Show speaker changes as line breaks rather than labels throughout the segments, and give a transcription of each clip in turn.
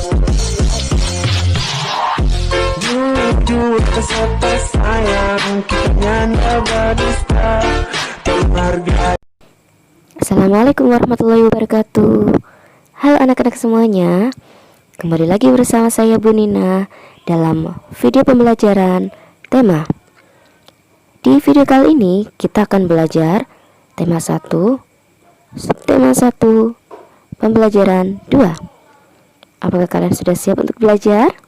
Assalamualaikum warahmatullahi wabarakatuh. Halo anak-anak semuanya, kembali lagi bersama saya Bu Nina dalam video pembelajaran tema. Di video kali ini kita akan belajar tema 1, subtema 1, pembelajaran 2. Apakah kalian sudah siap untuk belajar?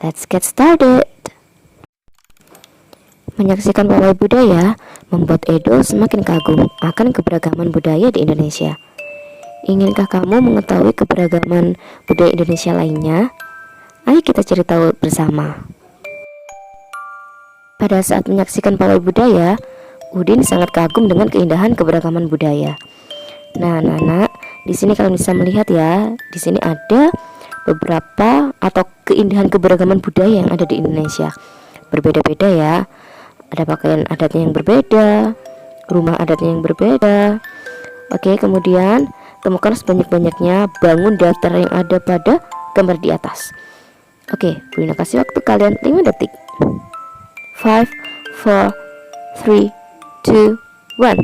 Let's get started. Menyaksikan pawai budaya membuat Edo semakin kagum akan keberagaman budaya di Indonesia. Inkah kamu mengetahui keberagaman budaya Indonesia lainnya? Ayo kita cari tahu bersama. Pada saat menyaksikan pawai budaya, Udin sangat kagum dengan keindahan keberagaman budaya. Nah, anak-anak, di sini kalian bisa melihat ya, di sini ada beberapa atau keindahan keberagaman budaya yang ada di Indonesia. Berbeda-beda ya. Ada pakaian adatnya yang berbeda, rumah adatnya yang berbeda. Oke, kemudian temukan sebanyak-banyaknya bangun datar yang ada pada gambar di atas. Oke, Bu Nina kasih waktu kalian 5 detik. 5, 4, 3, 2, 1.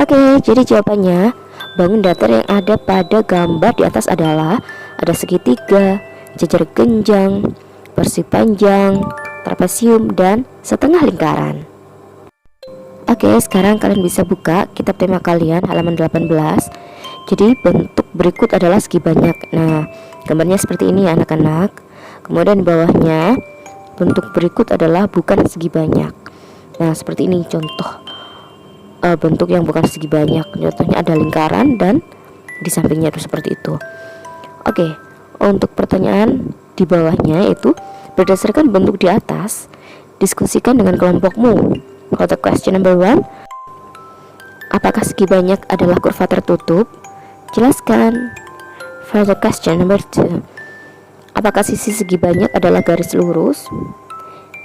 Oke, jadi jawabannya bangun datar yang ada pada gambar di atas adalah ada segitiga, jajar genjang, persegi panjang, trapesium, dan setengah lingkaran. Oke, sekarang kalian bisa buka kitab tema kalian halaman 18. Jadi bentuk berikut adalah segi banyak. Nah, gambarnya seperti ini ya anak-anak. Kemudian di bawahnya bentuk berikut adalah bukan segi banyak. Nah, seperti ini contoh bentuk yang bukan segi banyak. Contohnya ada lingkaran dan di sampingnya itu seperti itu. Oke, untuk pertanyaan di bawahnya itu berdasarkan bentuk di atas, diskusikan dengan kelompokmu. For the question number 1, apakah segi banyak adalah kurva tertutup? Jelaskan. For the question number 2, apakah sisi segi banyak adalah garis lurus?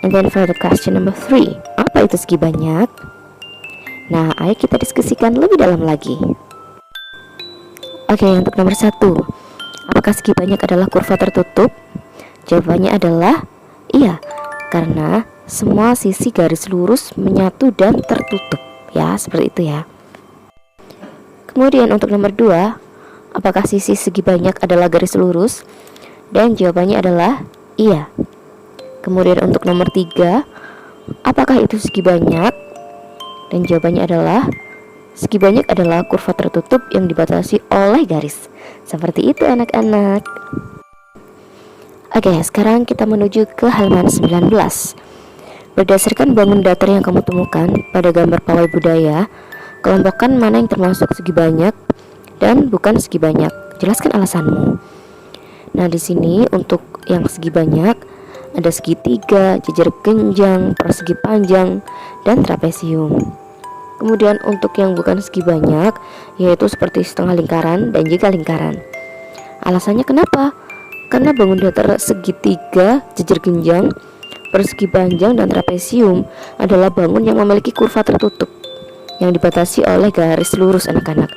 And then for the question number 3, apa itu segi banyak? Nah, ayo kita diskusikan lebih dalam lagi. Oke, untuk nomor 1, apakah segi banyak adalah kurva tertutup? Jawabannya adalah iya, karena semua sisi garis lurus menyatu dan tertutup. Ya, seperti itu ya. Kemudian untuk nomor 2, apakah sisi segi banyak adalah garis lurus? Dan jawabannya adalah iya. Kemudian untuk nomor 3, apakah itu segi banyak? Dan jawabannya adalah segi banyak adalah kurva tertutup yang dibatasi oleh garis. Seperti itu anak-anak. Oke, sekarang kita menuju ke halaman 19. Berdasarkan bangun datar yang kamu temukan pada gambar pawai budaya, kelompokkan mana yang termasuk segi banyak dan bukan segi banyak. Jelaskan alasanmu. Nah, di sini untuk yang segi banyak ada segitiga, jajar genjang, persegi panjang, dan trapesium. Kemudian untuk yang bukan segi banyak, yaitu seperti setengah lingkaran dan juga lingkaran. Alasannya kenapa? Karena bangun datar segitiga, jajar genjang, persegi panjang, dan trapesium adalah bangun yang memiliki kurva tertutup yang dibatasi oleh garis lurus anak-anak.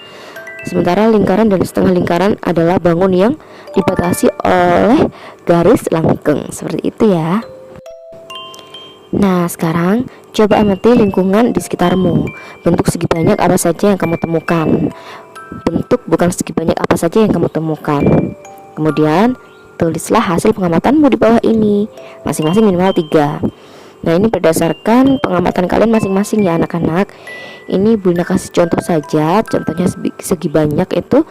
Sementara lingkaran dan setengah lingkaran adalah bangun yang dibatasi oleh garis langkeng. Seperti itu ya. Nah, sekarang coba amati lingkungan di sekitarmu. Bentuk segi banyak apa saja yang kamu temukan? Bentuk bukan segi banyak apa saja yang kamu temukan? Kemudian tulislah hasil pengamatanmu di bawah ini, masing-masing minimal 3. Nah, ini berdasarkan pengamatan kalian masing-masing ya anak-anak. Ini Bu Nina kasih contoh saja. Contohnya segi banyak itu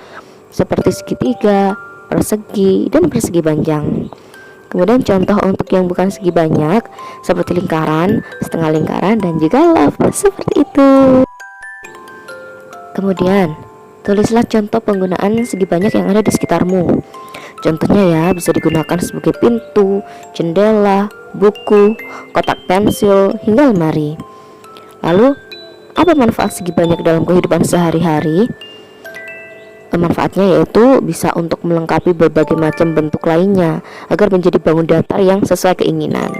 seperti segitiga, persegi, dan persegi panjang. Kemudian contoh untuk yang bukan segi banyak seperti lingkaran, setengah lingkaran, dan juga love. Seperti itu. Kemudian tulislah contoh penggunaan segi banyak yang ada di sekitarmu. Contohnya ya, bisa digunakan sebagai pintu, jendela, buku, kotak pensil, hingga lemari. Lalu, apa manfaat segi banyak dalam kehidupan sehari-hari? Manfaatnya yaitu bisa untuk melengkapi berbagai macam bentuk lainnya agar menjadi bangun datar yang sesuai keinginan.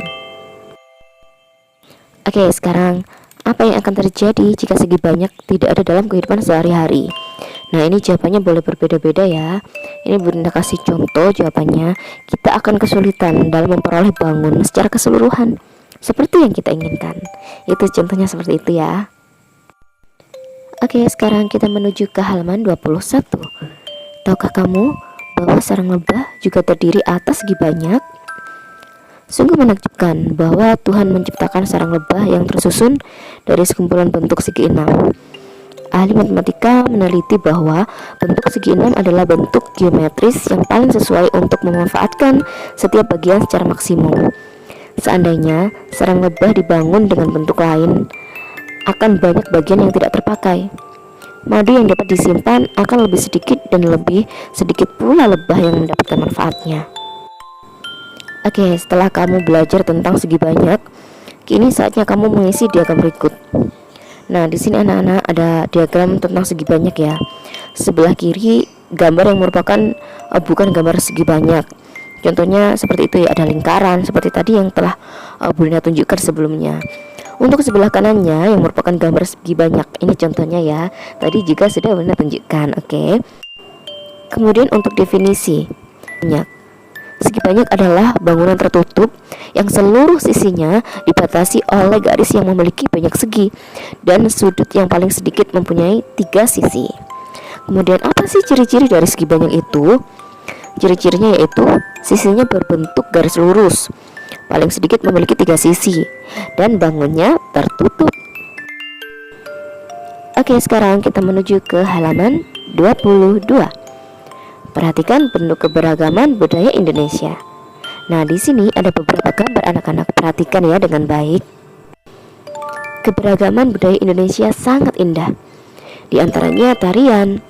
Oke, sekarang apa yang akan terjadi jika segi banyak tidak ada dalam kehidupan sehari-hari? Nah, ini jawabannya boleh berbeda-beda ya. Ini Bunda kasih contoh jawabannya. Kita akan kesulitan dalam memperoleh bangun secara keseluruhan seperti yang kita inginkan. Itu contohnya seperti itu ya. Oke, sekarang kita menuju ke halaman 21. Tahukah kamu bahwa sarang lebah juga terdiri atas segi banyak? Sungguh menakjubkan bahwa Tuhan menciptakan sarang lebah yang tersusun dari sekumpulan bentuk segi enam. Ahli matematika meneliti bahwa bentuk segi enam adalah bentuk geometris yang paling sesuai untuk memanfaatkan setiap bagian secara maksimum. Seandainya sarang lebah dibangun dengan bentuk lain, akan banyak bagian yang tidak terpakai. Madu yang dapat disimpan akan lebih sedikit dan lebih sedikit pula lebah yang mendapatkan manfaatnya. Oke, setelah kamu belajar tentang segi banyak, kini saatnya kamu mengisi diagram berikut. Nah, di sini anak-anak ada diagram tentang segi banyak ya. Sebelah kiri gambar yang merupakan bukan gambar segi banyak. Contohnya seperti itu ya, ada lingkaran seperti tadi yang telah Bunda tunjukkan sebelumnya. Untuk sebelah kanannya yang merupakan gambar segi banyak, ini contohnya ya. Tadi juga sudah Bunda tunjukkan, oke. Kemudian untuk definisi banyak. Segi banyak adalah bangunan tertutup yang seluruh sisinya dibatasi oleh garis yang memiliki banyak segi dan sudut yang paling sedikit mempunyai 3 sisi. Kemudian apa sih ciri-ciri dari segi banyak itu? Ciri-cirinya yaitu sisinya berbentuk garis lurus, paling sedikit memiliki 3 sisi, dan bangunnya tertutup. Oke, sekarang kita menuju ke halaman 22. Perhatikan bentuk keberagaman budaya Indonesia. Nah, di sini ada beberapa gambar anak-anak. Perhatikan ya dengan baik. Keberagaman budaya Indonesia sangat indah. Di antaranya tarian,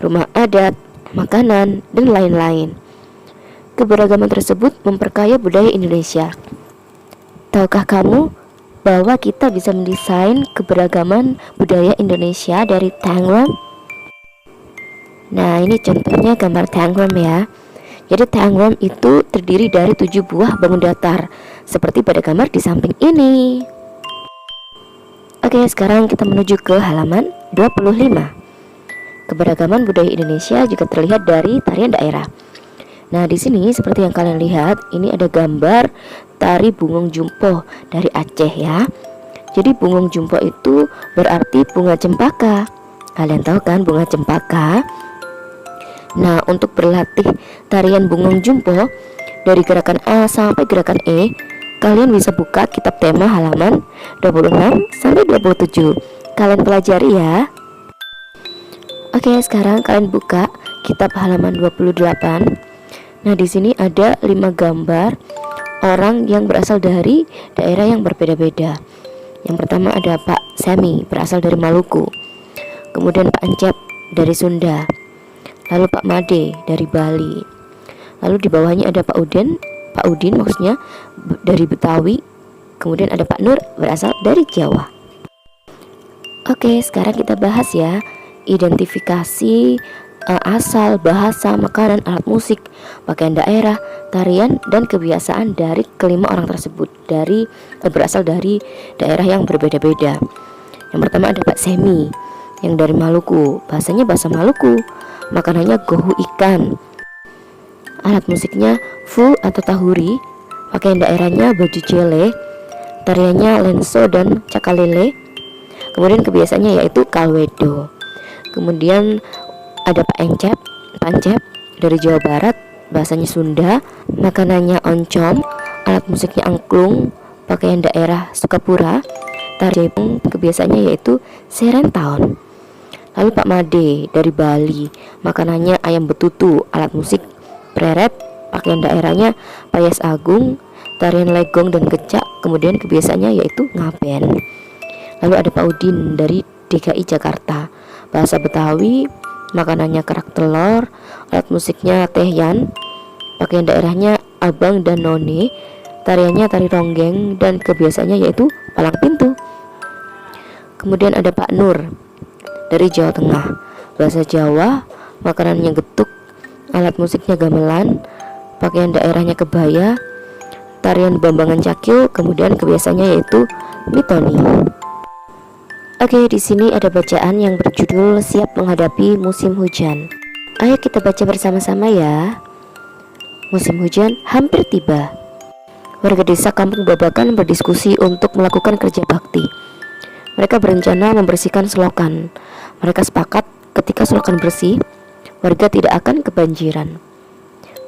rumah adat, makanan, dan lain-lain. Keberagaman tersebut memperkaya budaya Indonesia. Tahukah kamu bahwa kita bisa mendesain keberagaman budaya Indonesia dari tanggram? Nah, ini contohnya gambar tanggram ya. Jadi tanggram itu terdiri dari 7 buah bangun datar, seperti pada gambar di samping ini. Oke, sekarang kita menuju ke halaman 25. Keberagaman budaya Indonesia juga terlihat dari tarian daerah. Nah, di sini seperti yang kalian lihat, ini ada gambar tari Bungong Jumpo dari Aceh ya. Jadi Bungong Jumpo itu berarti bunga cempaka. Kalian tahu kan bunga cempaka? Nah, untuk berlatih tarian Bungong Jumpo dari gerakan A sampai gerakan E, kalian bisa buka kitab tema halaman 26 sampai 27. Kalian pelajari ya. Oke, sekarang kalian buka kitab halaman 28. Nah, di sini ada 5 gambar orang yang berasal dari daerah yang berbeda-beda. Yang pertama ada Pak Semi berasal dari Maluku. Kemudian Pak Encep dari Sunda. Lalu Pak Made dari Bali. Lalu di bawahnya ada Pak Udin maksudnya dari Betawi. Kemudian ada Pak Nur berasal dari Jawa. Oke, sekarang kita bahas ya identifikasi asal, bahasa, makanan, alat musik, pakaian daerah, tarian, dan kebiasaan dari kelima orang tersebut berasal dari daerah yang berbeda-beda. Yang pertama ada Pak Semi yang dari Maluku, bahasanya bahasa Maluku. Makanannya gohu ikan, alat musiknya full atau tahuri, pakaian daerahnya baju jele, tariannya lenso dan cakalele. Kemudian kebiasaannya yaitu kalwedo. Kemudian ada Pak Pancep dari Jawa Barat, bahasanya Sunda, makanannya oncom, alat musiknya angklung, pakaian daerah Sukapura, tarian kebiasaannya yaitu serentown. Lalu Pak Made dari Bali, makanannya ayam betutu, alat musik preret, pakaian daerahnya payas agung, tarian legong dan kecak, kemudian kebiasaannya yaitu ngaben. Lalu ada Pak Udin dari DKI Jakarta, bahasa Betawi, makanannya kerak telur, alat musiknya tehyan, pakaian daerahnya abang dan none, tariannya tari ronggeng, dan kebiasaannya yaitu palang pintu. Kemudian ada Pak Nur dari Jawa Tengah, bahasa Jawa, makanannya getuk, alat musiknya gamelan, pakaian daerahnya kebaya, tarian Bambangan Cakil, kemudian kebiasaannya yaitu mitoni. Oke, di sini ada bacaan yang berjudul Siap Menghadapi Musim Hujan. Ayo kita baca bersama-sama ya. Musim hujan hampir tiba. Warga desa Kampung Babakan berdiskusi untuk melakukan kerja bakti. Mereka berencana membersihkan selokan. Mereka sepakat ketika selokan bersih, warga tidak akan kebanjiran.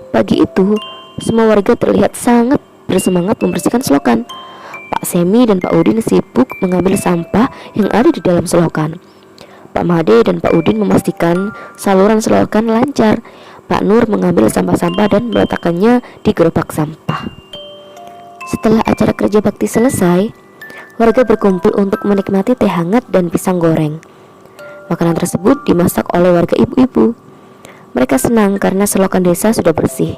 Pagi itu, semua warga terlihat sangat bersemangat membersihkan selokan. Pak Semi dan Pak Udin sibuk mengambil sampah yang ada di dalam selokan. Pak Made dan Pak Udin memastikan saluran selokan lancar. Pak Nur mengambil sampah-sampah dan meletakkannya di gerobak sampah. Setelah acara kerja bakti selesai, warga berkumpul untuk menikmati teh hangat dan pisang goreng. Makanan tersebut dimasak oleh warga ibu-ibu. Mereka senang karena selokan desa sudah bersih.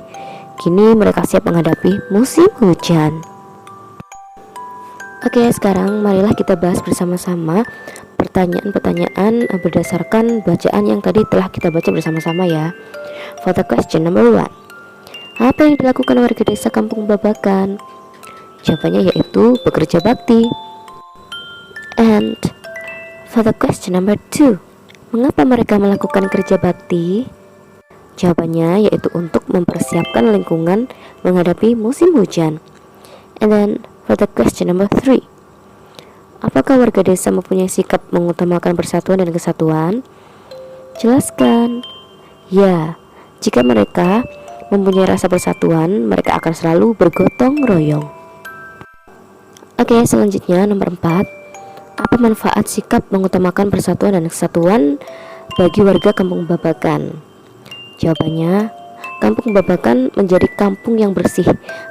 Kini mereka siap menghadapi musim hujan. Oke, sekarang marilah kita bahas bersama-sama pertanyaan-pertanyaan berdasarkan bacaan yang tadi telah kita baca bersama-sama ya. For the question number 1, apa yang dilakukan warga desa Kampung Babakan? Jawabannya yaitu bekerja bakti. And for the question number 2, mengapa mereka melakukan kerja bakti? Jawabannya yaitu untuk mempersiapkan lingkungan menghadapi musim hujan. And then for the question number 3, apakah warga desa mempunyai sikap mengutamakan persatuan dan kesatuan? Jelaskan. Ya, jika mereka mempunyai rasa persatuan, mereka akan selalu bergotong royong. Oke, selanjutnya nomor 4, apa manfaat sikap mengutamakan persatuan dan kesatuan bagi warga Kampung Babakan? Jawabannya, Kampung Babakan menjadi kampung yang bersih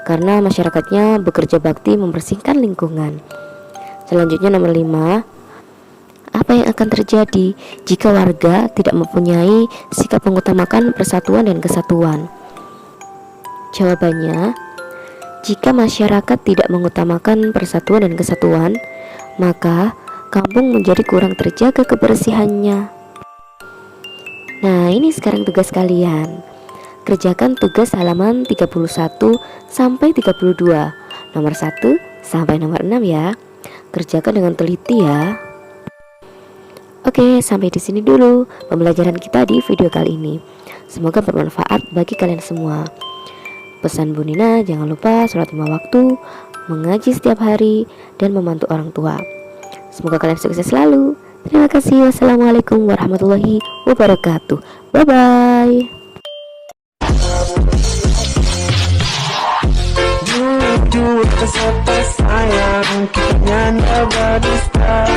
karena masyarakatnya bekerja bakti membersihkan lingkungan. Selanjutnya nomor 5, apa yang akan terjadi jika warga tidak mempunyai sikap mengutamakan persatuan dan kesatuan? Jawabannya, jika masyarakat tidak mengutamakan persatuan dan kesatuan, maka kampung menjadi kurang terjaga kebersihannya. Nah, ini sekarang tugas kalian. Kerjakan tugas halaman 31 sampai 32, nomor 1 sampai nomor 6 ya. Kerjakan dengan teliti ya. Oke, sampai di sini dulu pembelajaran kita di video kali ini. Semoga bermanfaat bagi kalian semua. Pesan Bu Nina, jangan lupa sholat 5 waktu, mengaji setiap hari, dan membantu orang tua. Semoga kalian sukses selalu. Terima kasih. Wassalamualaikum warahmatullahi wabarakatuh. Bye-bye. Sayang, kita nyanyi berdusta,